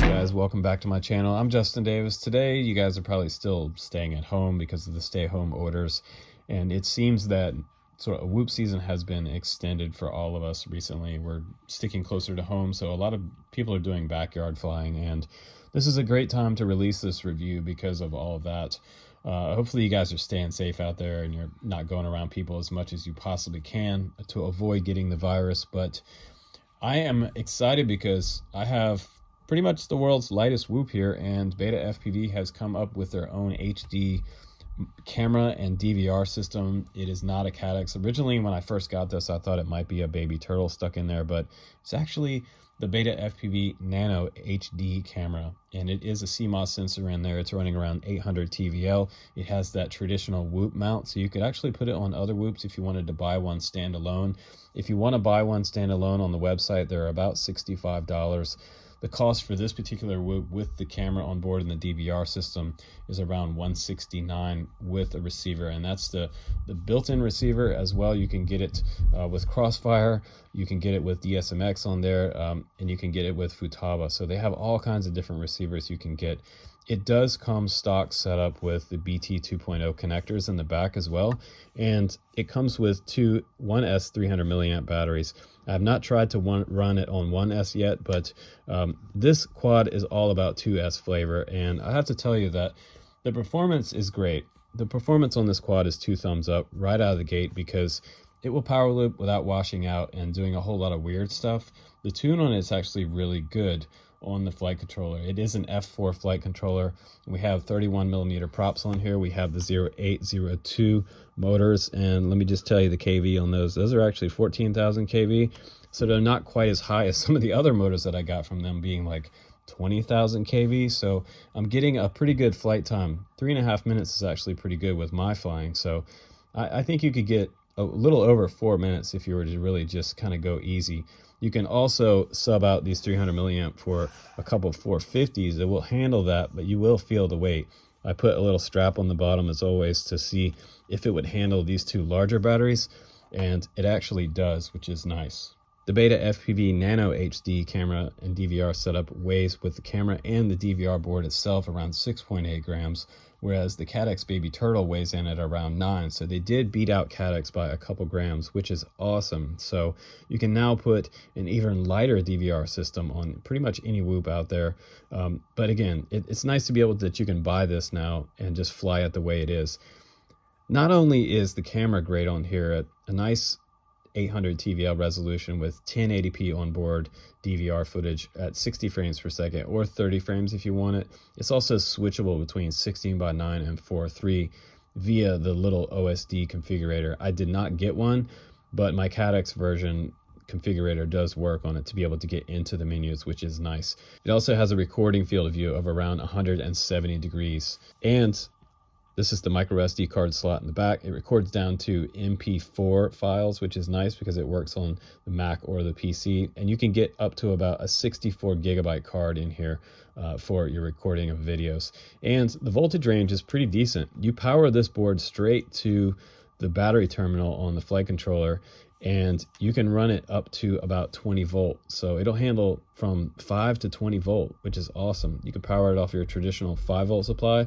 Guys, welcome back to my channel. I'm Justin Davis. Today you guys are probably still staying at home because of the stay-home orders, and it seems that sort of whoop season has been extended for all of us recently. We're sticking closer to home, so a lot of people are doing backyard flying, and this is a great time to release this review because of all of that. Hopefully you guys are staying safe out there and you're not going around people as much as you possibly can to avoid getting the virus. But I am excited because I have pretty much the world's lightest whoop here, and Betafpv has come up with their own HD camera and DVR system. It is not a CADX. Originally, when I first got this, I thought it might be a baby turtle stuck in there, but it's actually the Betafpv Nano HD camera, and it is a CMOS sensor in there. It's running around 800 TVL. It has that traditional whoop mount, so you could actually put it on other whoops if you wanted to buy one standalone. If you want to buy one standalone on the website, they're about $65. The cost for this particular whoop with the camera on board and the DVR system is around $169 with a receiver, and that's the built-in receiver as well. You can get it with Crossfire, you can get it with DSMX on there, and you can get it with Futaba. So they have all kinds of different receivers you can get. It does come stock set up with the BT 2.0 connectors in the back as well, and it comes with two 1S 300 milliamp batteries. I have not tried to run it on 1S yet, but this quad is all about 2S flavor, and I have to tell you that the performance is great. The performance on this quad is 2 thumbs up right out of the gate because it will power loop without washing out and doing a whole lot of weird stuff. The tune on it is actually really good on the flight controller. It is an F4 flight controller. We have 31mm props on here. We have the 0802 motors, and let me just tell you the kV on those. Those are actually 14,000 kV, so they're not quite as high as some of the other motors that I got from them being like 20,000 kV. So I'm getting a pretty good flight time. 3.5 minutes is actually pretty good with my flying. So I think you could get a little over 4 minutes if you were to really just kind of go easy. You can also sub out these 300 milliamp for a couple of 450s. It will handle that, but you will feel the weight. I put a little strap on the bottom as always to see if it would handle these two larger batteries, and it actually does, which is nice. The Betafpv Nano HD camera and DVR setup weighs with the camera and the DVR board itself around 6.8 grams, whereas the CADX Baby Turtle weighs in at around 9. So they did beat out CADX by a couple grams, which is awesome. So you can now put an even lighter DVR system on pretty much any whoop out there. But again, it's nice to be able that you can buy this now and just fly it the way it is. Not only is the camera great on here at a nice 800 TVL resolution with 1080p onboard DVR footage at 60 frames per second or 30 frames if you want it. It's also switchable between 16:9 and 4:3 via the little OSD configurator. I did not get one, but my CADX version configurator does work on it to be able to get into the menus, which is nice. It also has a recording field of view of around 170 degrees, and this is the micro SD card slot in the back. It records down to MP4 files, which is nice because it works on the Mac or the PC. And you can get up to about a 64 gigabyte card in here for your recording of videos. And the voltage range is pretty decent. You power this board straight to the battery terminal on the flight controller, and you can run it up to about 20 volt. So it'll handle from 5 to 20 volt, which is awesome. You can power it off your traditional 5 volt supply,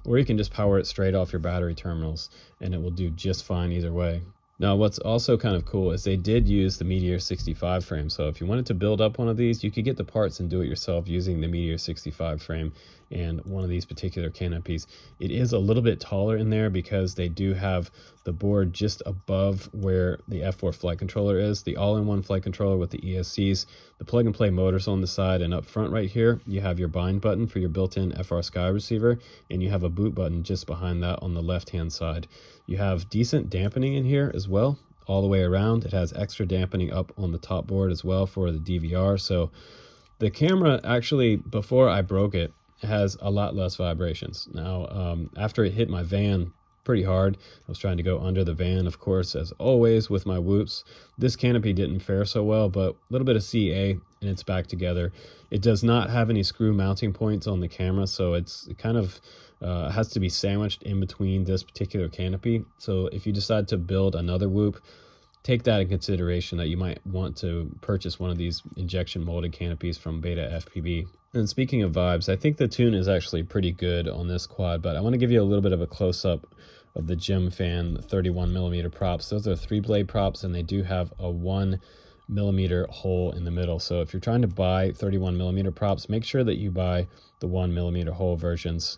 or you can just power it straight off your battery terminals, and it will do just fine either way. Now, what's also kind of cool is they did use the Meteor 65 frame. So if you wanted to build up one of these, you could get the parts and do it yourself using the Meteor 65 frame and one of these particular canopies. It is a little bit taller in there because they do have the board just above where the F4 flight controller is, the all-in-one flight controller with the ESCs, the plug-and-play motors on the side, and up front right here, you have your bind button for your built-in FR Sky receiver, and you have a boot button just behind that on the left-hand side. You have decent dampening in here as well, all the way around. It has extra dampening up on the top board as well for the DVR. So the camera actually, before I broke it, has a lot less vibrations. Now, after it hit my van pretty hard, I was trying to go under the van, of course, as always with my whoops. This canopy didn't fare so well, but a little bit of CA and it's back together. It does not have any screw mounting points on the camera, so it kind of has to be sandwiched in between this particular canopy. So if you decide to build another whoop, take that in consideration, that you might want to purchase one of these injection molded canopies from Betafpv. And speaking of vibes, I think the tune is actually pretty good on this quad, but I want to give you a little bit of a close-up of the Gem Fan 31mm props. Those are 3-blade props, and they do have a 1mm hole in the middle. So if you're trying to buy 31mm props, make sure that you buy the 1mm hole versions,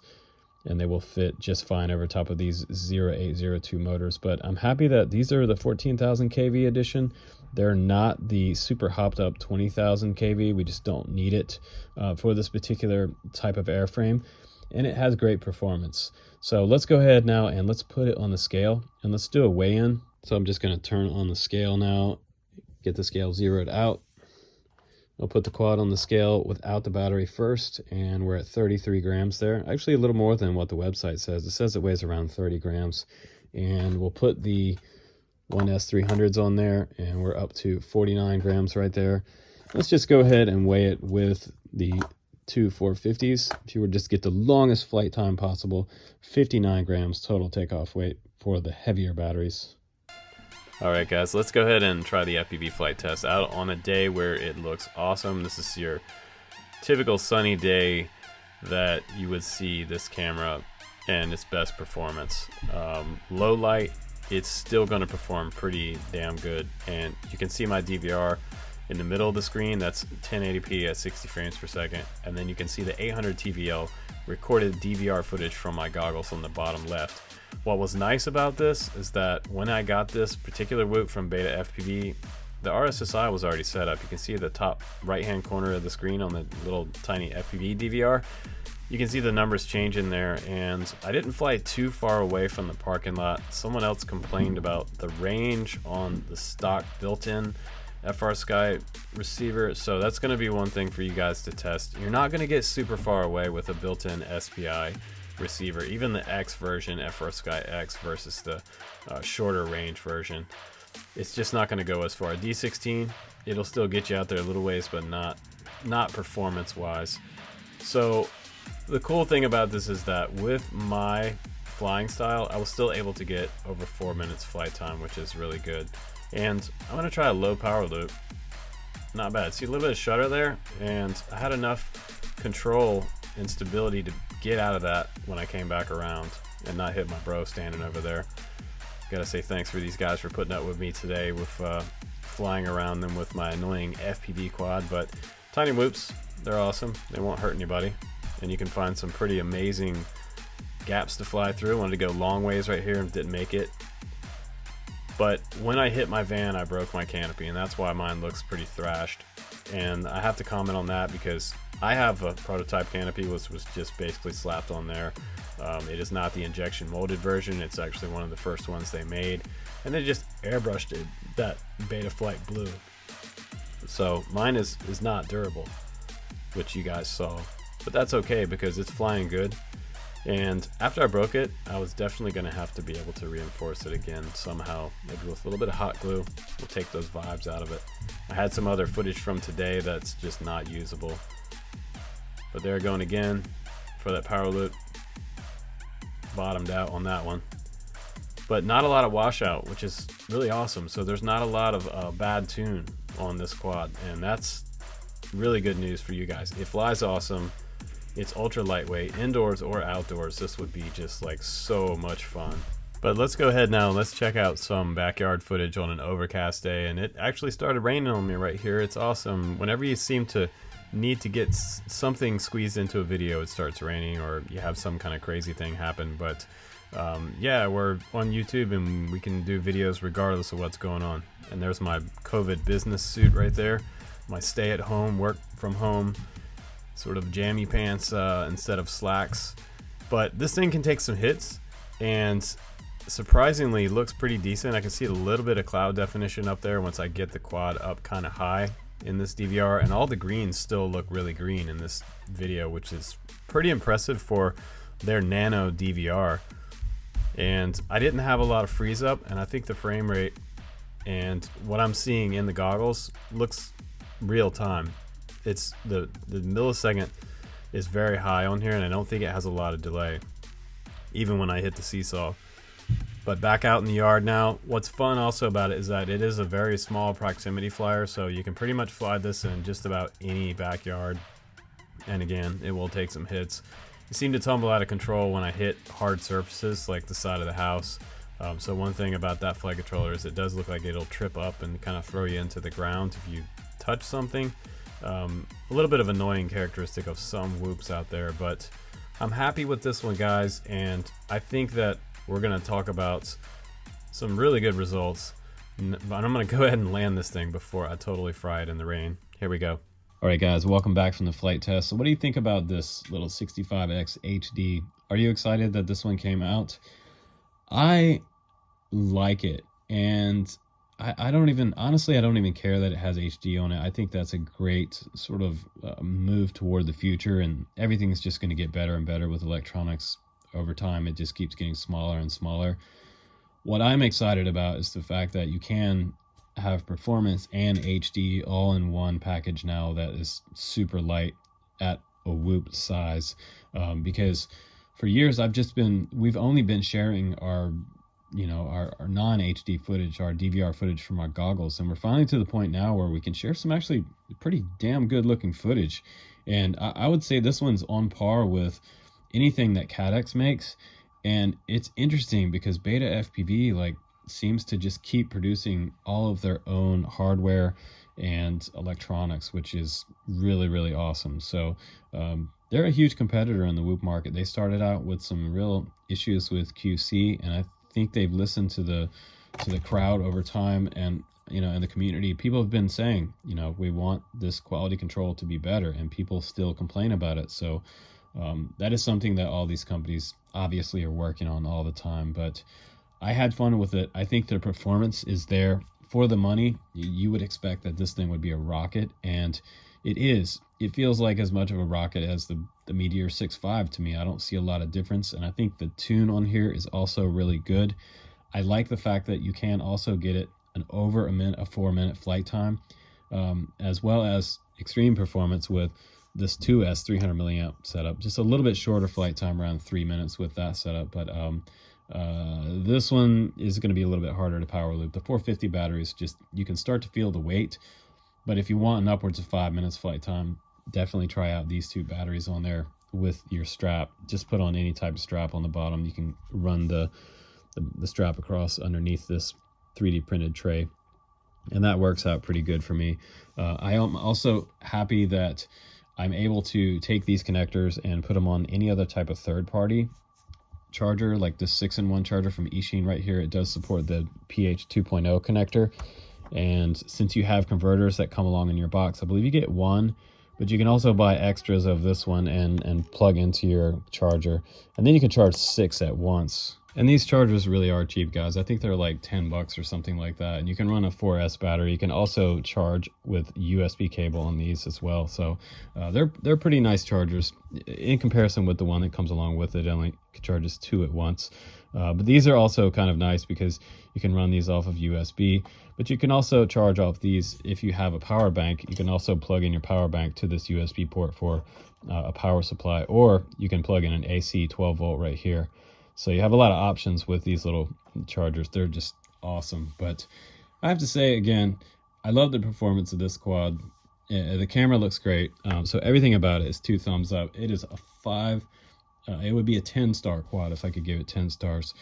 and they will fit just fine over top of these 0802 motors. But I'm happy that these are the 14,000 kV edition. They're not the super hopped up 20,000 kV. We just don't need it for this particular type of airframe, and it has great performance. So let's go ahead now and let's put it on the scale, and let's do a weigh-in. So I'm just gonna turn on the scale now, get the scale zeroed out. I'll put the quad on the scale without the battery first, and we're at 33 grams there. Actually a little more than what the website says. It says it weighs around 30 grams. And we'll put the 1S300s on there, and we're up to 49 grams right there. Let's just go ahead and weigh it with the two 450s. If you were just get the longest flight time possible, 59 grams total takeoff weight for the heavier batteries. All right, guys, let's go ahead and try the Fpv Flight Test out on a day where it looks awesome. This is your typical sunny day that you would see this camera and its best performance. Low light, it's still going to perform pretty damn good. And you can see my DVR in the middle of the screen. That's 1080p at 60 frames per second. And then you can see the 800 TVL recorded DVR footage from my goggles on the bottom left. What was nice about this is that when I got this particular whoop from Betafpv, the RSSI was already set up. You can see the top right hand corner of the screen on the little tiny Fpv DVR. You can see the numbers change in there, and I didn't fly too far away from the parking lot. Someone else complained about the range on the stock built-in FrSky receiver, so that's going to be one thing for you guys to test. You're not going to get super far away with a built-in SPI receiver, even the X version, FrSky X, versus the shorter range version. It's just not going to go as far. A D16, it'll still get you out there a little ways, but not performance wise. So the cool thing about this is that with my flying style, I was still able to get over 4 minutes flight time, which is really good. And I'm going to try a low power loop. Not bad. See a little bit of shutter there, and I had enough control and stability to get out of that when I came back around and not hit my bro standing over there. Gotta say thanks for these guys for putting up with me today with flying around them with my annoying FPV quad. But tiny whoops, they're awesome. They won't hurt anybody, and you can find some pretty amazing gaps to fly through. I wanted to go long ways right here and didn't make it. But when I hit my van, I broke my canopy, and that's why mine looks pretty thrashed. And I have to comment on that because I have a prototype canopy which was just basically slapped on there. It is not the injection molded version. It's actually one of the first ones they made, and they just airbrushed it that Betaflight blue. So mine is not durable, which you guys saw, but that's okay because it's flying good. And after I broke it, I was definitely going to have to be able to reinforce it again somehow, maybe with a little bit of hot glue. We'll take those vibes out of it. I had some other footage from today that's just not usable, but they're going again for that power loop. Bottomed out on that one, but not a lot of washout, which is really awesome. So there's not a lot of bad tune on this quad, and that's really good news for you guys. It flies awesome. It's ultra lightweight, indoors or outdoors. This would be just like so much fun. But let's go ahead now. Let's check out some backyard footage on an overcast day, and it actually started raining on me right here. It's awesome. Whenever you seem to need to get something squeezed into a video, it starts raining, or you have some kind of crazy thing happen. But yeah, we're on YouTube and we can do videos regardless of what's going on. And there's my COVID business suit right there, my stay at home, work from home sort of jammy pants instead of slacks. But this thing can take some hits, and surprisingly looks pretty decent. I can see a little bit of cloud definition up there once I get the quad up kind of high in this DVR, and all the greens still look really green in this video, which is pretty impressive for their nano DVR. And I didn't have a lot of freeze up, and I think the frame rate and what I'm seeing in the goggles looks real time. It's the millisecond is very high on here, and I don't think it has a lot of delay even when I hit the seesaw. But back out in the yard now. What's fun also about it is that it is a very small proximity flyer, so you can pretty much fly this in just about any backyard. And again, it will take some hits. It seemed to tumble out of control when I hit hard surfaces like the side of the house. So one thing about that flight controller is it does look like it'll trip up and kind of throw you into the ground if you touch something. A little bit of annoying characteristic of some whoops out there, but I'm happy with this one, guys, and I think that we're going to talk about some really good results. But I'm going to go ahead and land this thing before I totally fry it in the rain. Here we go. All right, guys, welcome back from the flight test. So what do you think about this little 65X HD? Are you excited that this one came out? I like it, and I don't even, honestly, I don't even care that it has HD on it. I think that's a great sort of move toward the future, and everything's just going to get better and better with electronics over time. It just keeps getting smaller and smaller. What I'm excited about is the fact that you can have performance and HD all in one package now that is super light at a whoop size. Because for years we've only been sharing our non-HD footage, our DVR footage from our goggles, and we're finally to the point now where we can share some actually pretty damn good looking footage. And I would say this one's on par with anything that Cadex makes. And it's interesting because Betafpv seems to just keep producing all of their own hardware and electronics, which is really, really awesome. So they're a huge competitor in the whoop market. They started out with some real issues with QC, and I think they've listened to the crowd over time, and in the community, people have been saying, we want this quality control to be better, and people still complain about it. So that is something that all these companies obviously are working on all the time. But I had fun with it. I think their performance is there for the money. You would expect that this thing would be a rocket, and it is. It feels like as much of a rocket as the Meteor 6.5 to me. I don't see a lot of difference, and I think the tune on here is also really good. I like the fact that you can also get it over a 4-minute flight time, as well as extreme performance with this 2S 300 milliamp setup. Just a little bit shorter flight time, around 3 minutes with that setup, but this one is going to be a little bit harder to power loop. The 450 batteries, just you can start to feel the weight, but if you want an upwards of 5 minutes flight time, definitely try out these two batteries on there with your strap. Just put on any type of strap on the bottom. You can run the strap across underneath this 3D printed tray, and that works out pretty good for me. I am also happy that I'm able to take these connectors and put them on any other type of third-party charger, like this 6-in-1 charger from Eachine right here. It does support the PH 2.0 connector, and since you have converters that come along in your box, I believe you get one, but you can also buy extras of this one and plug into your charger, and then you can charge 6 at once. And these chargers really are cheap, guys. I think they're like $10 or something like that. And you can run a 4S battery. You can also charge with USB cable on these as well. So they're pretty nice chargers in comparison with the one that comes along with it. It only charges 2 at once. But these are also kind of nice because you can run these off of USB. But you can also charge off these if you have a power bank. You can also plug in your power bank to this USB port for a power supply, or you can plug in an AC 12 volt right here. So you have a lot of options with these little chargers. They're just awesome. But I have to say, again, I love the performance of this quad. The camera looks great. So everything about it is 2 thumbs up. It is a 5. It would be a 10-star quad if I could give it 10 stars.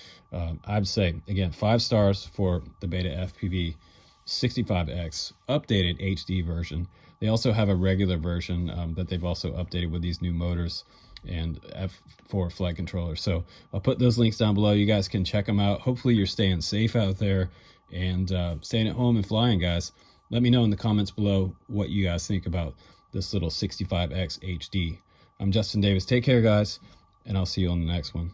I'd say, again, 5 stars for the Betafpv 65X updated HD version. They also have a regular version that they've also updated with these new motors and F4 flight controller. So I'll put those links down below. You guys can check them out. Hopefully you're staying safe out there and staying at home and flying, guys. Let me know in the comments below what you guys think about this little 65X HD. I'm Justin Davis. Take care, guys, and I'll see you on the next one.